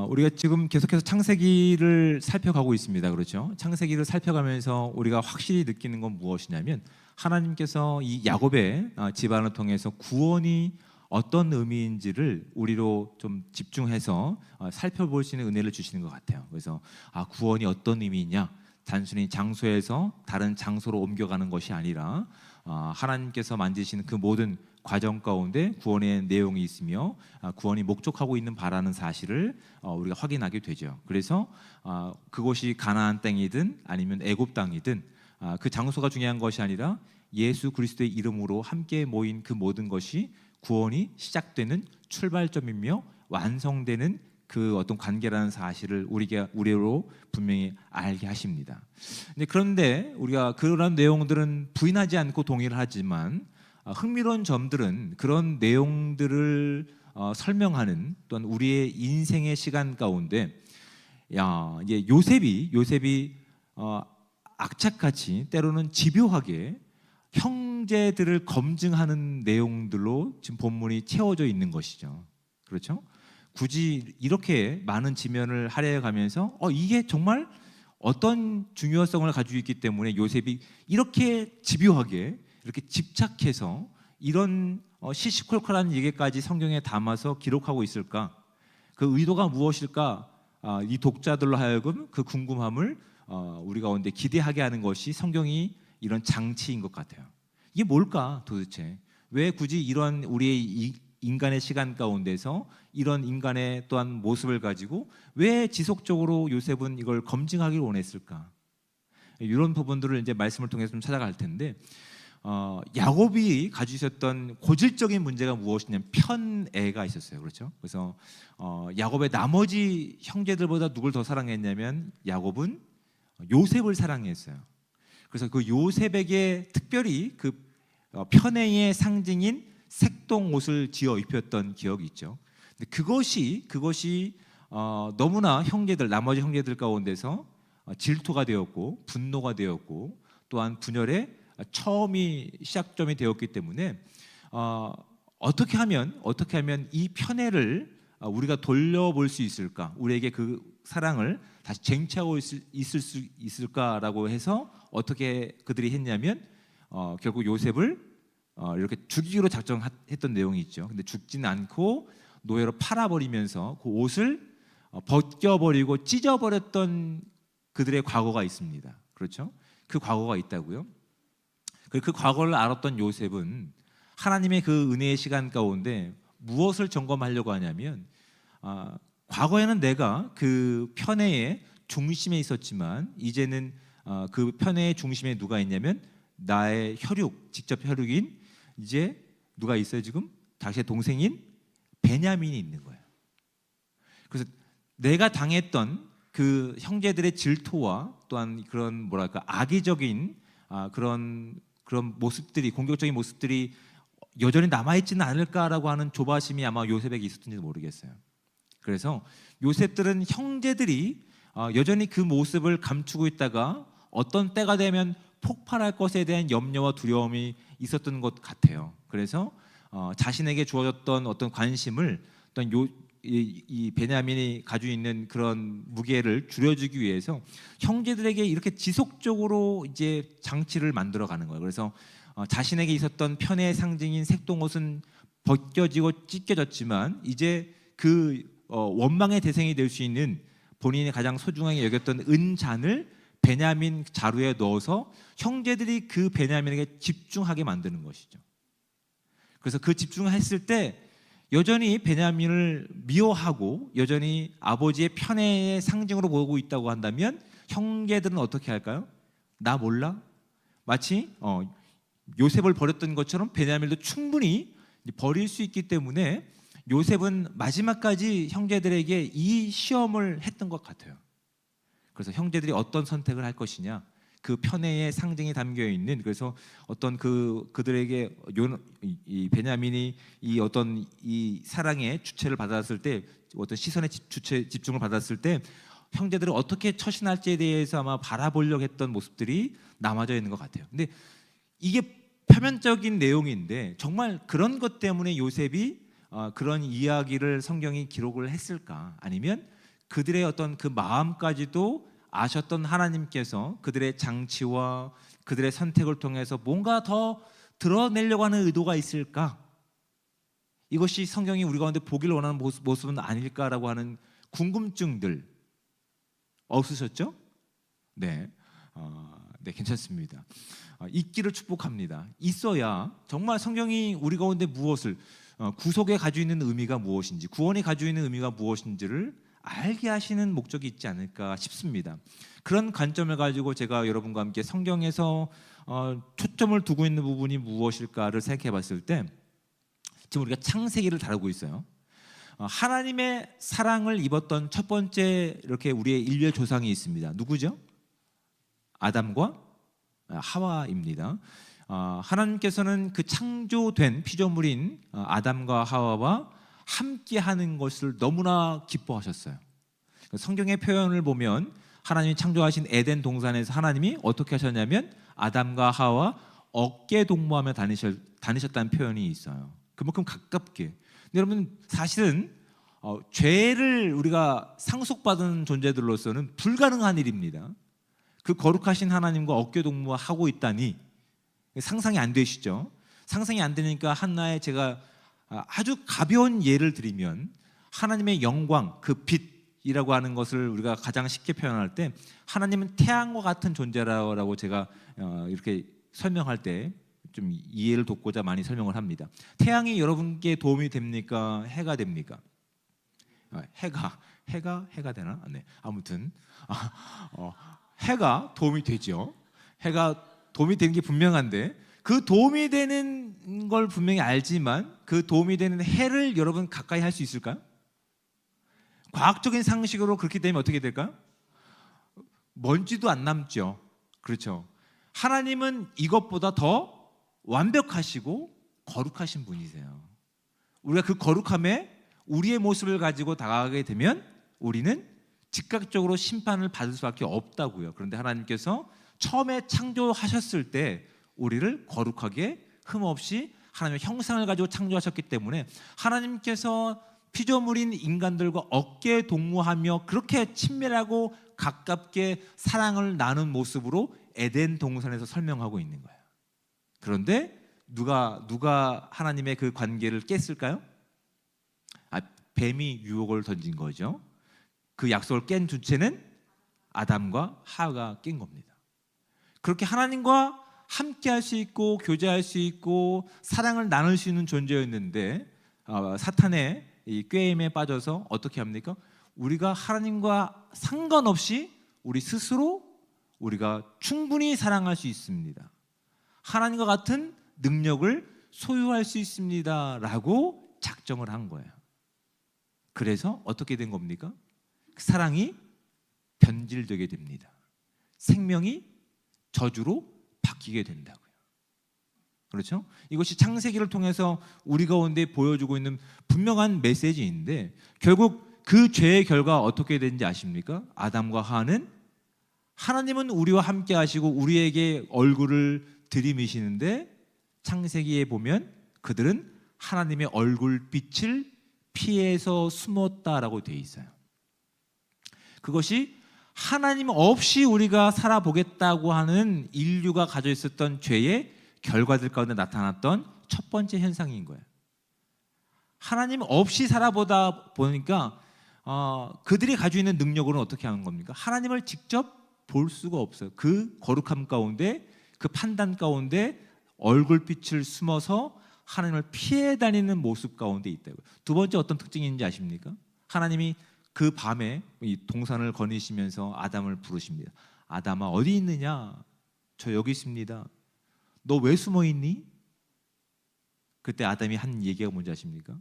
우리가 지금 계속해서 창세기를 살펴가고 있습니다. 그렇죠? 창세기를 살펴가면서 우리가 확실히 느끼는 건 무엇이냐면 하나님께서 이 야곱의 집안을 통해서 구원이 어떤 의미인지를 우리로 좀 집중해서 살펴볼 수 있는 은혜를 주시는 것 같아요. 그래서 구원이 어떤 의미냐? 단순히 장소에서 다른 장소로 옮겨가는 것이 아니라 하나님께서 만드시는 그 모든 과정 가운데 구원의 내용이 있으며 구원이 목적하고 있는 바라는 사실을 우리가 확인하게 되죠. 그래서 그곳이 가나안 땅이든 아니면 애굽 땅이든 그 장소가 중요한 것이 아니라 예수 그리스도의 이름으로 함께 모인 그 모든 것이 구원이 시작되는 출발점이며 완성되는 그 어떤 관계라는 사실을 우리로 분명히 알게 하십니다. 그런데 우리가 그런 내용들은 부인하지 않고 동의를 하지만 흥미로운 점들은 그런 내용들을 설명하는 또한 우리의 인생의 시간 가운데 이제 요셉이 악착같이 때로는 집요하게 형제들을 검증하는 내용들로 지금 본문이 채워져 있는 것이죠. 그렇죠? 굳이 이렇게 많은 지면을 할애해가면서 이게 정말 어떤 중요성을 가지고 있기 때문에 요셉이 이렇게 집요하게 이렇게 집착해서 이런 시시콜콜한 얘기까지 성경에 담아서 기록하고 있을까? 그 의도가 무엇일까? 이 독자들로 하여금 그 궁금함을 우리 가운데 기대하게 하는 것이 성경이 이런 장치인 것 같아요. 이게 뭘까 도대체? 왜 굳이 이런 우리의 인간의 시간 가운데서 이런 인간의 또한 모습을 가지고 왜 지속적으로 요셉은 이걸 검증하기를 원했을까? 이런 부분들을 이제 말씀을 통해서 좀 찾아갈 텐데 야곱이 가지고 있었던 고질적인 문제가 무엇이냐면 편애가 있었어요. 그렇죠? 그래서 야곱의 나머지 형제들보다 누굴 더 사랑했냐면 야곱은 요셉을 사랑했어요. 그래서 그 요셉에게 특별히 그 편애의 상징인 색동 옷을 지어 입혔던 기억이 있죠. 근데 그것이 너무나 나머지 형제들 가운데서 질투가 되었고 분노가 되었고 또한 분열의 처음이 시작점이 되었기 때문에 어떻게 하면 이 편애를 우리가 돌려볼 수 있을까? 우리에게 그 사랑을 다시 쟁취하고 있을 수 있을까라고 해서 어떻게 그들이 했냐면 결국 요셉을 이렇게 죽이기로 작정했던 내용이 있죠. 근데 죽지는 않고 노예로 팔아버리면서 그 옷을 벗겨버리고 찢어버렸던 그들의 과거가 있습니다. 그렇죠? 그 과거가 있다고요. 그 과거를 알았던 요셉은 하나님의 그 은혜의 시간 가운데 무엇을 점검하려고 하냐면 과거에는 내가 그 편애의 중심에 있었지만 이제는 그 편애의 중심에 누가 있냐면 나의 직접 혈육인 이제 누가 있어요 지금? 당신의 동생인 베냐민이 있는 거예요. 그래서 내가 당했던 그 형제들의 질투와 또한 그런 악의적인 그런 모습들이 공격적인 모습들이 여전히 남아있지는 않을까라고 하는 조바심이 아마 요셉에게 있었는지도 모르겠어요. 그래서 요셉들은 형제들이 여전히 그 모습을 감추고 있다가 어떤 때가 되면 폭발할 것에 대한 염려와 두려움이 있었던 것 같아요. 그래서 자신에게 주어졌던 어떤 관심을 어떤 이 베냐민이 가지고 있는 그런 무게를 줄여주기 위해서 형제들에게 이렇게 지속적으로 이제 장치를 만들어가는 거예요. 그래서 자신에게 있었던 편애의 상징인 색동옷은 벗겨지고 찢겨졌지만 이제 그 원망의 대상이 될 수 있는 본인이 가장 소중하게 여겼던 은잔을 베냐민 자루에 넣어서 형제들이 그 베냐민에게 집중하게 만드는 것이죠. 그래서 그 집중했을 때 여전히 베냐민을 미워하고 여전히 아버지의 편애의 상징으로 보고 있다고 한다면 형제들은 어떻게 할까요? 나 몰라? 마치 요셉을 버렸던 것처럼 베냐민도 충분히 버릴 수 있기 때문에 요셉은 마지막까지 형제들에게 이 시험을 했던 것 같아요. 그래서 형제들이 어떤 선택을 할 것이냐, 그 편애의 상징이 담겨 있는, 그래서 어떤 그들에게 이 베냐민이 이 사랑의 주체를 받았을 때, 어떤 시선의 집중을 받았을 때 형제들을 어떻게 처신할지에 대해서 아마 바라보려고 했던 모습들이 남아져 있는 것 같아요. 근데 이게 표면적인 내용인데 정말 그런 것 때문에 요셉이 그런 이야기를 성경이 기록을 했을까? 아니면 그들의 어떤 그 마음까지도 아셨던 하나님께서 그들의 장치와 그들의 선택을 통해서 뭔가 더 드러내려고 하는 의도가 있을까? 이것이 성경이 우리 가운데 보기를 원하는 모습은 아닐까라고 하는 궁금증들 없으셨죠? 네, 네, 괜찮습니다. 있기를 축복합니다. 있어야 정말 성경이 우리 가운데 무엇을 구속에 가지고 있는 의미가 무엇인지, 구원이 가지고 있는 의미가 무엇인지를 알게 하시는 목적이 있지 않을까 싶습니다. 그런 관점을 가지고 제가 여러분과 함께 성경에서 초점을 두고 있는 부분이 무엇일까를 생각해 봤을 때 지금 우리가 창세기를 다루고 있어요. 하나님의 사랑을 입었던 첫 번째 이렇게 우리의 인류의 조상이 있습니다. 누구죠? 아담과 하와입니다. 하나님께서는 그 창조된 피조물인 아담과 하와와 함께하는 것을 너무나 기뻐하셨어요. 성경의 표현을 보면 하나님이 창조하신 에덴 동산에서 하나님이 어떻게 하셨냐면 아담과 하와 어깨 동무하며 다니셨다는 표현이 있어요. 그만큼 가깝게. 근데 여러분 사실은 죄를 우리가 상속받은 존재들로서는 불가능한 일입니다. 그 거룩하신 하나님과 어깨 동무하고 있다니 상상이 안 되시죠? 상상이 안 되니까 한나의 제가 아주 가벼운 예를 드리면 하나님의 영광, 그 빛이라고 하는 것을 우리가 가장 쉽게 표현할 때 하나님은 태양과 같은 존재라고 제가 이렇게 설명할 때 좀 이해를 돕고자 많이 설명을 합니다. 태양이 여러분께 도움이 됩니까? 해가 됩니까? 해가 되나? 네. 아무튼 해가 도움이 되죠. 해가 도움이 되는 게 분명한데 그 도움이 되는 걸 분명히 알지만 그 도움이 되는 해를 여러분 가까이 할 수 있을까요? 과학적인 상식으로 그렇게 되면 어떻게 될까요? 먼지도 안 남죠. 그렇죠. 하나님은 이것보다 더 완벽하시고 거룩하신 분이세요. 우리가 그 거룩함에 우리의 모습을 가지고 다가가게 되면 우리는 즉각적으로 심판을 받을 수밖에 없다고요. 그런데 하나님께서 처음에 창조하셨을 때 우리를 거룩하게 흠없이 하나님의 형상을 가지고 창조하셨기 때문에 하나님께서 피조물인 인간들과 어깨 동무하며 그렇게 친밀하고 가깝게 사랑을 나눈 모습으로 에덴 동산에서 설명하고 있는 거예요. 그런데 누가 하나님의 그 관계를 깼을까요? 뱀이 유혹을 던진 거죠. 그 약속을 깬 주체는 아담과 하와가 깬 겁니다. 그렇게 하나님과 함께할 수 있고 교제할 수 있고 사랑을 나눌 수 있는 존재였는데 사탄의 이 꾀임에 빠져서 어떻게 합니까? 우리가 하나님과 상관없이 우리 스스로 우리가 충분히 사랑할 수 있습니다. 하나님과 같은 능력을 소유할 수 있습니다라고 작정을 한 거예요. 그래서 어떻게 된 겁니까? 사랑이 변질되게 됩니다. 생명이 저주로 바뀌게 된다고요. 그렇죠? 이것이 창세기를 통해서 우리 가운데 보여주고 있는 분명한 메시지인데 결국 그 죄의 결과 어떻게 되는지 아십니까? 아담과 하와는 하나님은 우리와 함께 하시고 우리에게 얼굴을 들이미시는데 창세기에 보면 그들은 하나님의 얼굴빛을 피해서 숨었다라고 되어 있어요. 그것이 하나님 없이 우리가 살아보겠다고 하는 인류가 가지고 있었던 죄의 결과들 가운데 나타났던 첫 번째 현상인 거예요. 하나님 없이 살아보다 보니까 그들이 가지고 있는 능력으로는 어떻게 하는 겁니까? 하나님을 직접 볼 수가 없어요. 그 거룩함 가운데 그 판단 가운데 얼굴빛을 숨어서 하나님을 피해 다니는 모습 가운데 있다고요. 두 번째 어떤 특징이 있는지 아십니까? 하나님이 그 밤에 이 동산을 거니시면서 아담을 부르십니다. 아담아 어디 있느냐? 저 여기 있습니다. 너 왜 숨어 있니? 그때 아담이 한 얘기가 뭔지 아십니까?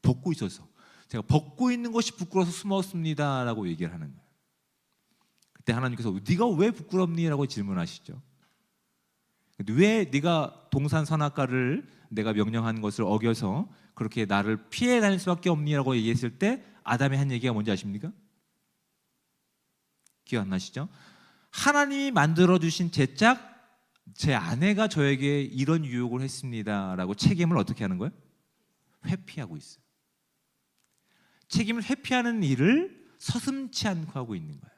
벗고 있어서 제가 벗고 있는 것이 부끄러워서 숨었습니다라고 얘기를 하는 거예요. 그때 하나님께서 네가 왜 부끄럽니? 라고 질문하시죠. 왜 네가 동산 선악과를 내가 명령한 것을 어겨서 그렇게 나를 피해 다닐 수밖에 없니라고 얘기했을 때 아담이 한 얘기가 뭔지 아십니까? 기억 안 나시죠? 하나님이 만들어주신 제 짝, 제 아내가 저에게 이런 유혹을 했습니다라고 책임을 어떻게 하는 거예요? 회피하고 있어요. 책임을 회피하는 일을 서슴지 않고 하고 있는 거예요.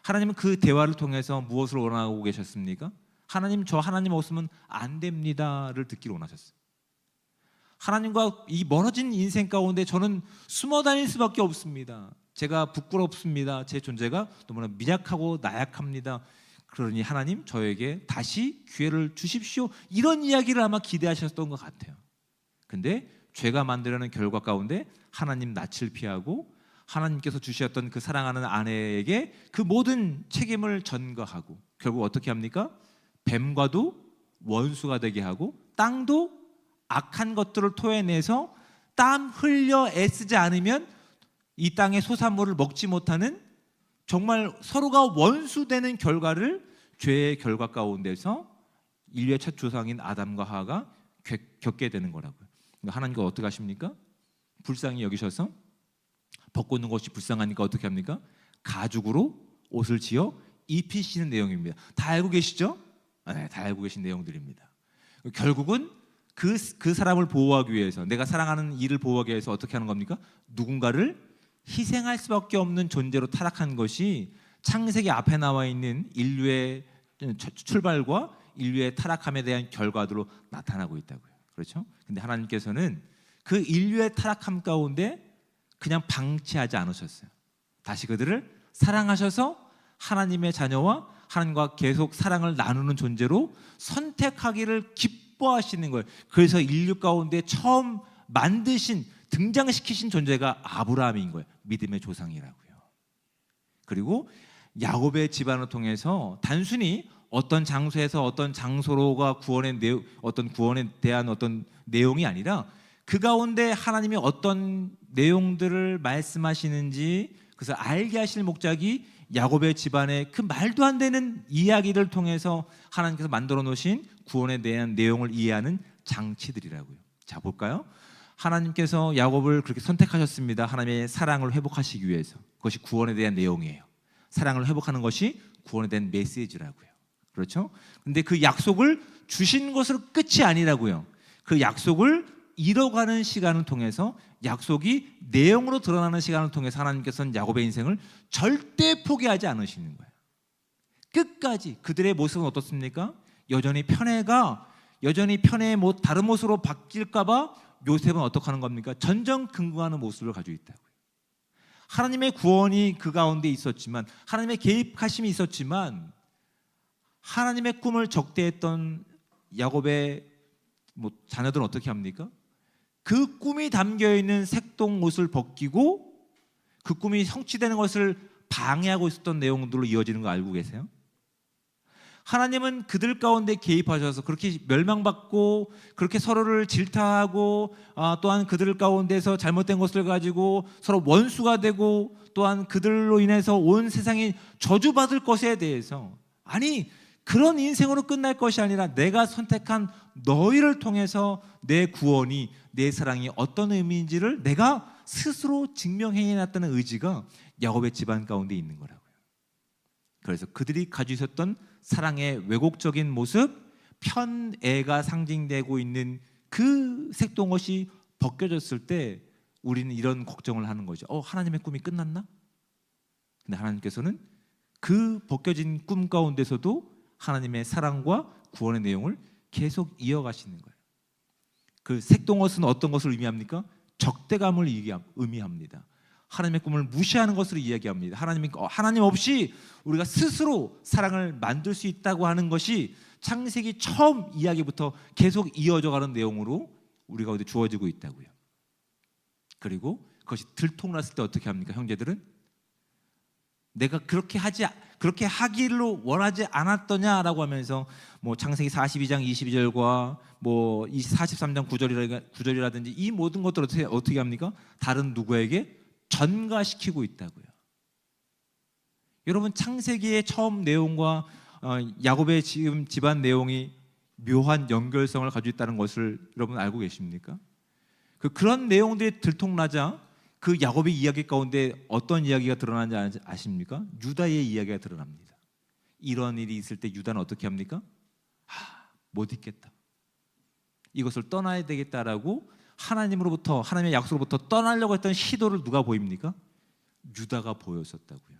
하나님은 그 대화를 통해서 무엇을 원하고 계셨습니까? 하나님, 저 하나님 없으면 안 됩니다를 듣기를 원하셨어요. 하나님과 이 멀어진 인생 가운데 저는 숨어 다닐 수밖에 없습니다. 제가 부끄럽습니다. 제 존재가 너무나 미약하고 나약합니다. 그러니 하나님, 저에게 다시 기회를 주십시오. 이런 이야기를 아마 기대하셨던 것 같아요. 근데 죄가 만들어낸 결과 가운데 하나님 낯을 피하고 하나님께서 주셨던 그 사랑하는 아내에게 그 모든 책임을 전가하고 결국 어떻게 합니까? 뱀과도 원수가 되게 하고 땅도 악한 것들을 토해내서 땀 흘려 애쓰지 않으면 이 땅의 소산물을 먹지 못하는 정말 서로가 원수되는 결과를 죄의 결과 가운데서 인류의 첫 조상인 아담과 하와가 겪게 되는 거라고요. 하나님과 어떻게 하십니까? 불쌍히 여기셔서 벗고 있는 것이 불쌍하니까 어떻게 합니까? 가죽으로 옷을 지어 입히시는 내용입니다. 다 알고 계시죠? 네, 다 알고 계신 내용들입니다. 결국은 그 사람을 보호하기 위해서, 내가 사랑하는 이를 보호하기 위해서 어떻게 하는 겁니까? 누군가를 희생할 수밖에 없는 존재로 타락한 것이 창세기 앞에 나와 있는 인류의 출발과 인류의 타락함에 대한 결과로 나타나고 있다고요. 그렇죠? 근데 하나님께서는 그 인류의 타락함 가운데 그냥 방치하지 않으셨어요. 다시 그들을 사랑하셔서 하나님의 자녀와 하나님과 계속 사랑을 나누는 존재로 선택하기를 기뻐하시는 거예요. 그래서 인류 가운데 처음 만드신, 등장시키신 존재가 아브라함인 거예요. 믿음의 조상이라고요. 그리고 야곱의 집안을 통해서 단순히 어떤 장소에서 어떤 장소로가 어떤 구원에 대한 어떤 내용이 아니라 그 가운데 하나님이 어떤 내용들을 말씀하시는지 그래서 알게 하실 목적이 야곱의 집안의 그 말도 안 되는 이야기를 통해서 하나님께서 만들어 놓으신 구원에 대한 내용을 이해하는 장치들이라고요. 자, 볼까요? 하나님께서 야곱을 그렇게 선택하셨습니다. 하나님의 사랑을 회복하시기 위해서. 그것이 구원에 대한 내용이에요. 사랑을 회복하는 것이 구원에 대한 메시지라고요. 그렇죠? 근데 그 약속을 주신 것으로 끝이 아니라고요. 그 약속을 이뤄가는 시간을 통해서, 약속이 내용으로 드러나는 시간을 통해서 하나님께서는 야곱의 인생을 절대 포기하지 않으시는 거예요. 끝까지. 그들의 모습은 어떻습니까? 여전히 편애의 다른 모습으로 바뀔까 봐 요셉은 어떻게 하는 겁니까? 전전긍긍하는 모습을 가지고 있다고요. 하나님의 구원이 그 가운데 있었지만, 하나님의 개입하심이 있었지만, 하나님의 꿈을 적대했던 야곱의 자녀들은 어떻게 합니까? 그 꿈이 담겨있는 색동 옷을 벗기고 그 꿈이 성취되는 것을 방해하고 있었던 내용들로 이어지는 거 알고 계세요? 하나님은 그들 가운데 개입하셔서 그렇게 멸망받고 그렇게 서로를 질타하고 또한 그들 가운데서 잘못된 것을 가지고 서로 원수가 되고 또한 그들로 인해서 온 세상이 저주받을 것에 대해서, 아니 그런 인생으로 끝날 것이 아니라 내가 선택한 너희를 통해서 내 구원이, 내 사랑이 어떤 의미인지를 내가 스스로 증명해놨다는 의지가 야곱의 집안 가운데 있는 거라고요. 그래서 그들이 가지고 있었던 사랑의 왜곡적인 모습, 편애가 상징되고 있는 그 색동옷이 벗겨졌을 때 우리는 이런 걱정을 하는 거죠. 하나님의 꿈이 끝났나? 근데 하나님께서는 그 벗겨진 꿈 가운데서도 하나님의 사랑과 구원의 내용을 계속 이어가시는 거예요. 그 색동옷은 어떤 것을 의미합니까? 적대감을 의미합니다. 하나님의 꿈을 무시하는 것을 이야기합니다. 하나님 없이 우리가 스스로 사랑을 만들 수 있다고 하는 것이 창세기 처음 이야기부터 계속 이어져가는 내용으로 우리 가운데 주어지고 있다고요. 그리고 그것이 들통났을 때 어떻게 합니까? 형제들은 내가 그렇게 하기로 원하지 않았더냐라고 하면서 창세기 42장 22절과 43장 9절이라든지 이 모든 것들을 어떻게 합니까? 다른 누구에게 전가시키고 있다고요. 여러분, 창세기의 처음 내용과 야곱의 지금 집안 내용이 묘한 연결성을 가지고 있다는 것을 여러분 알고 계십니까? 그런 내용들이 들통나자 그 야곱의 이야기 가운데 어떤 이야기가 드러나는지 아십니까? 유다의 이야기가 드러납니다. 이런 일이 있을 때 유다는 어떻게 합니까? 못 있겠다. 이것을 떠나야 되겠다라고 하나님으로부터, 하나님의 약속으로부터 떠나려고 했던 시도를 누가 보입니까? 유다가 보였었다고요.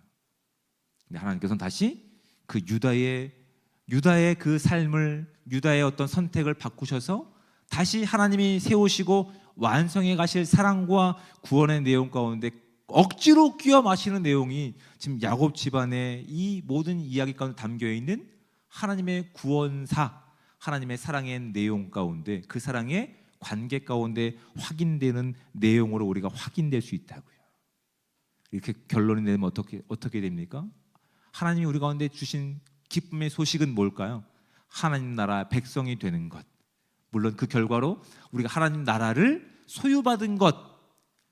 근데 하나님께서는 다시 그 유다의 그 삶을, 유다의 어떤 선택을 바꾸셔서 다시 하나님이 세우시고 완성해 가실 사랑과 구원의 내용 가운데 억지로 끼워 마시는 내용이 지금 야곱 집안의 이 모든 이야기 가운데 담겨 있는 하나님의 구원사, 하나님의 사랑의 내용 가운데, 그 사랑의 관계 가운데 확인되는 내용으로 우리가 확인될 수 있다고요. 이렇게 결론이 내면 어떻게 됩니까? 하나님이 우리 가운데 주신 기쁨의 소식은 뭘까요? 하나님 나라 백성이 되는 것. 물론 그 결과로 우리가 하나님 나라를 소유받은 것.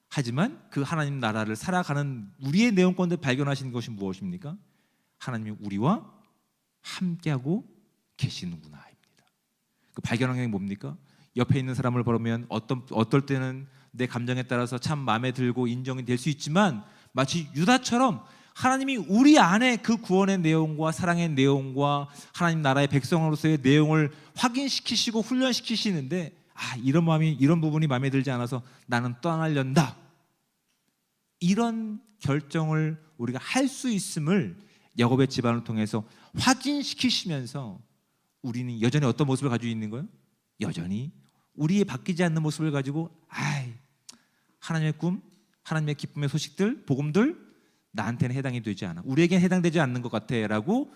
하지만 그 하나님 나라를 살아가는 우리의 내용 가운데 발견하시는 것이 무엇입니까? 하나님이 우리와 함께하고 계시는구나입니다. 그 발견하는 게 뭡니까? 옆에 있는 사람을 보면 어떨 때는 내 감정에 따라서 참 마음에 들고 인정이 될 수 있지만, 마치 유다처럼 하나님이 우리 안에 그 구원의 내용과 사랑의 내용과 하나님 나라의 백성으로서의 내용을 확인시키시고 훈련시키시는데, 이런 부분이 마음에 들지 않아서 나는 떠나련다, 이런 결정을 우리가 할 수 있음을 야곱의 집안을 통해서 확인시키시면서 우리는 여전히 어떤 모습을 가지고 있는 거예요? 여전히 우리의 바뀌지 않는 모습을 가지고 하나님의 꿈, 하나님의 기쁨의 소식들, 복음들 나한테는 해당이 되지 않아, 우리에겐 해당되지 않는 것 같아 라고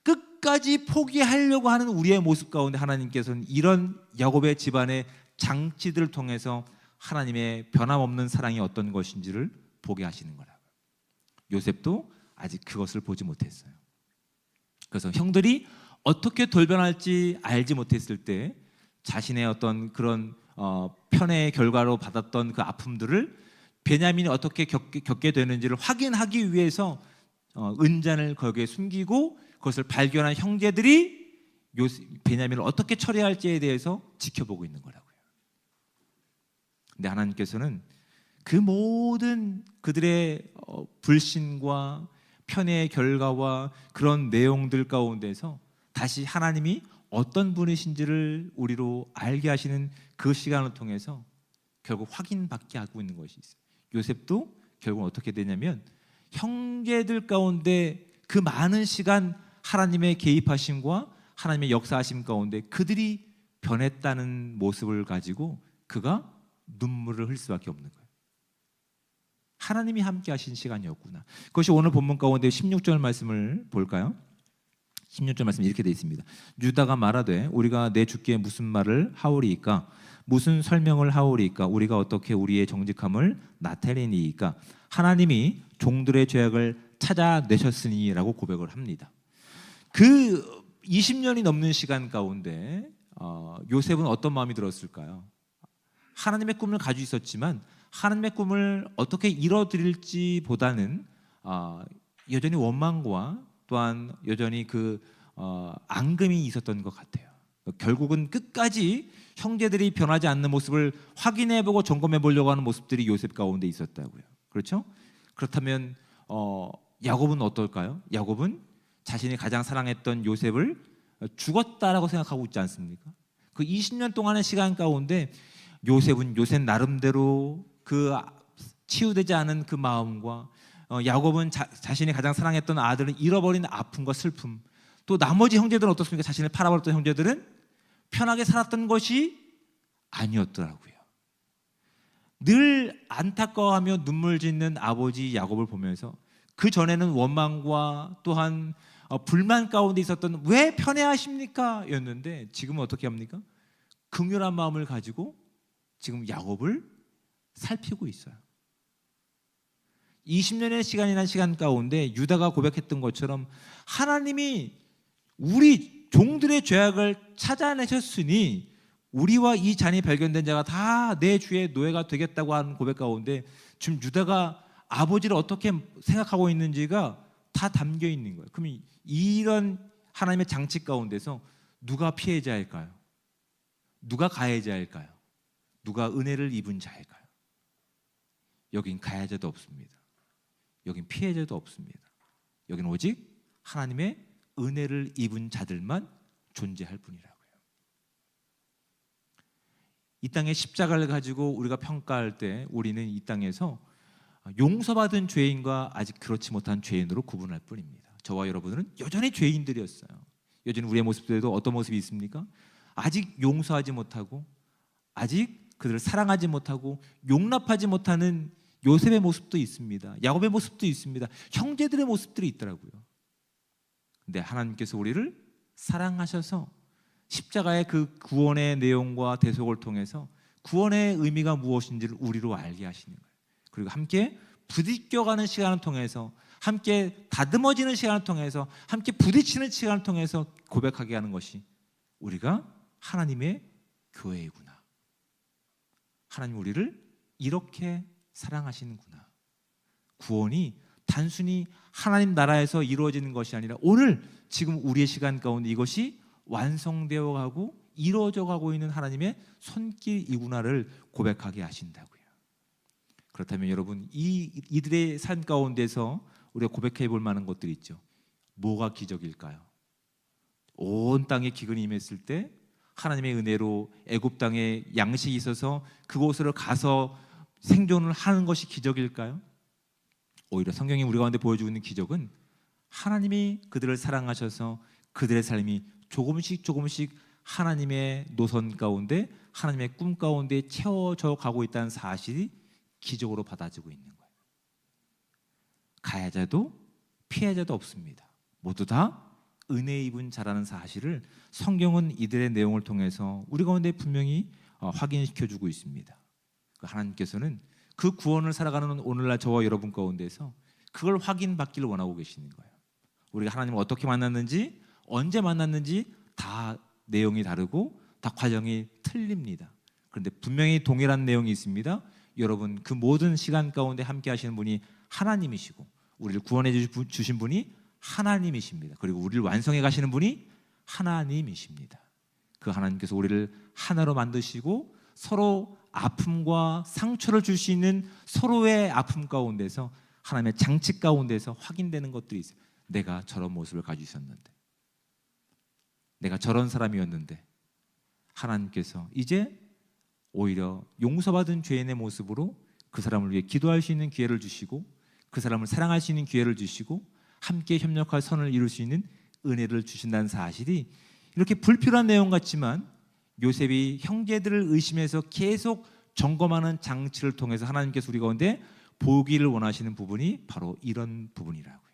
끝까지 포기하려고 하는 우리의 모습 가운데 하나님께서는 이런 야곱의 집안의 장치들을 통해서 하나님의 변함없는 사랑이 어떤 것인지를 보게 하시는 거라고요. 요셉도 아직 그것을 보지 못했어요. 그래서 형들이 어떻게 돌변할지 알지 못했을 때 자신의 어떤 그런 편애의 결과로 받았던 그 아픔들을 베냐민이 어떻게 겪게 되는지를 확인하기 위해서 은잔을 거기에 숨기고 그것을 발견한 형제들이 베냐민을 어떻게 처리할지에 대해서 지켜보고 있는 거라고요. 근데 하나님께서는 그 모든 그들의 불신과 편애의 결과와 그런 내용들 가운데서 다시 하나님이 어떤 분이신지를 우리로 알게 하시는 그 시간을 통해서 결국 확인받게 하고 있는 것이 있어요. 요셉도 결국 어떻게 되냐면 형제들 가운데 그 많은 시간 하나님의 개입하심과 하나님의 역사하심 가운데 그들이 변했다는 모습을 가지고 그가 눈물을 흘릴 수밖에 없는 거예요. 하나님이 함께 하신 시간이었구나. 그것이 오늘 본문 가운데 16절 말씀을 볼까요? 16절 말씀 이렇게 되어 있습니다. 유다가 말하되 우리가 내 주께 무슨 말을 하오리이까? 무슨 설명을 하오리이까? 우리가 어떻게 우리의 정직함을 나타내니이까? 하나님이 종들의 죄악을 찾아내셨으니 라고 고백을 합니다. 그 20년이 넘는 시간 가운데 요셉은 어떤 마음이 들었을까요? 하나님의 꿈을 가지고 있었지만 하나님의 꿈을 어떻게 이뤄드릴지 보다는 여전히 원망과 또한 여전히 그 앙금이 있었던 것 같아요. 결국은 끝까지 형제들이 변하지 않는 모습을 확인해보고 점검해 보려고 하는 모습들이 요셉 가운데 있었다고요. 그렇죠? 그렇다면 야곱은 어떨까요? 야곱은 자신이 가장 사랑했던 요셉을 죽었다라고 생각하고 있지 않습니까? 그 20년 동안의 시간 가운데 요셉은 요셉 나름대로 그 치유되지 않은 그 마음과 야곱은 자신이 가장 사랑했던 아들을 잃어버린 아픔과 슬픔, 또 나머지 형제들은 어떻습니까? 자신을 팔아버렸던 형제들은 편하게 살았던 것이 아니었더라고요. 늘 안타까워하며 눈물 짓는 아버지 야곱을 보면서 그 전에는 원망과 또한 불만 가운데 있었던 왜 편애하십니까? 였는데 지금은 어떻게 합니까? 긍휼한 마음을 가지고 지금 야곱을 살피고 있어요. 20년의 시간이라는 시간 가운데 유다가 고백했던 것처럼 하나님이 우리 종들의 죄악을 찾아내셨으니 우리와 이 잔이 발견된 자가 다 내 주의 노예가 되겠다고 하는 고백 가운데 지금 유다가 아버지를 어떻게 생각하고 있는지가 다 담겨 있는 거예요. 그럼 이런 하나님의 장치 가운데서 누가 피해자일까요? 누가 가해자일까요? 누가 은혜를 입은 자일까요? 여긴 가해자도 없습니다. 여긴 피해자도 없습니다. 여긴 오직 하나님의 은혜를 입은 자들만 존재할 뿐이라고요. 이 땅의 십자가를 가지고 우리가 평가할 때 우리는 이 땅에서 용서받은 죄인과 아직 그렇지 못한 죄인으로 구분할 뿐입니다. 저와 여러분들은 여전히 죄인들이었어요. 여전히 우리의 모습들에도 어떤 모습이 있습니까? 아직 용서하지 못하고, 아직 그들을 사랑하지 못하고 용납하지 못하는 요셉의 모습도 있습니다. 야곱의 모습도 있습니다. 형제들의 모습들이 있더라고요. 근데 하나님께서 우리를 사랑하셔서 십자가의 그 구원의 내용과 대속을 통해서 구원의 의미가 무엇인지를 우리로 알게 하시는 거예요. 그리고 함께 부딪혀가는 시간을 통해서, 함께 다듬어지는 시간을 통해서, 함께 부딪히는 시간을 통해서 고백하게 하는 것이 우리가 하나님의 교회이구나. 하나님 우리를 이렇게 사랑하시는구나. 구원이 단순히 하나님 나라에서 이루어지는 것이 아니라 오늘 지금 우리의 시간 가운데 이것이 완성되어 가고 이루어져 가고 있는 하나님의 손길이구나를 고백하게 하신다고요. 그렇다면 여러분, 이들의 삶 가운데서 우리가 고백해 볼 만한 것들이 있죠. 뭐가 기적일까요? 온 땅에 기근이 임했을 때 하나님의 은혜로 애굽 땅에 양식이 있어서 그곳으로 가서 생존을 하는 것이 기적일까요? 오히려 성경이 우리 가운데 보여주고 있는 기적은 하나님이 그들을 사랑하셔서 그들의 삶이 조금씩 하나님의 노선 가운데, 하나님의 꿈 가운데 채워져 가고 있다는 사실이 기적으로 받아지고 있는 거예요. 가해자도 피해자도 없습니다. 모두 다 은혜 입은 자라는 사실을 성경은 이들의 내용을 통해서 우리 가운데 분명히 확인시켜주고 있습니다. 하나님께서는 그 구원을 살아가는 오늘날 저와 여러분 가운데서 그걸 확인받기를 원하고 계시는 거예요. 우리가 하나님을 어떻게 만났는지, 언제 만났는지 다 내용이 다르고 다 과정이 틀립니다. 그런데 분명히 동일한 내용이 있습니다. 여러분, 그 모든 시간 가운데 함께 하시는 분이 하나님이시고 우리를 구원해 주신 분이 하나님이십니다. 그리고 우리를 완성해 가시는 분이 하나님이십니다. 그 하나님께서 우리를 하나로 만드시고 서로 아픔과 상처를 줄 수 있는 서로의 아픔 가운데서, 하나님의 장치 가운데서 확인되는 것들이 있어요. 내가 저런 모습을 가지고 있었는데, 내가 저런 사람이었는데 하나님께서 이제 오히려 용서받은 죄인의 모습으로 그 사람을 위해 기도할 수 있는 기회를 주시고, 그 사람을 사랑할 수 있는 기회를 주시고, 함께 협력할 선을 이룰 수 있는 은혜를 주신다는 사실이 이렇게 불필요한 내용 같지만 요셉이 형제들을 의심해서 계속 점검하는 장치를 통해서 하나님께서 우리 가운데 보기를 원하시는 부분이 바로 이런 부분이라고요.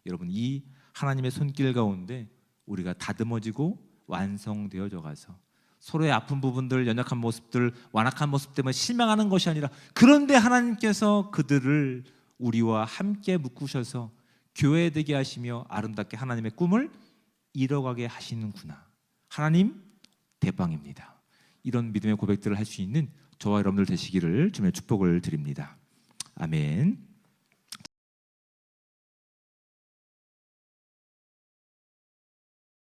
여러분, 이 하나님의 손길 가운데 우리가 다듬어지고 완성되어져 가서 서로의 아픈 부분들, 연약한 모습들, 완악한 모습 때문에 실망하는 것이 아니라, 그런데 하나님께서 그들을 우리와 함께 묶으셔서 교회되게 하시며 아름답게 하나님의 꿈을 이뤄가게 하시는구나. 하나님 대빵입니다. 이런 믿음의 고백들을 할 수 있는 저와 여러분들 되시기를 주님의 축복을 드립니다. 아멘.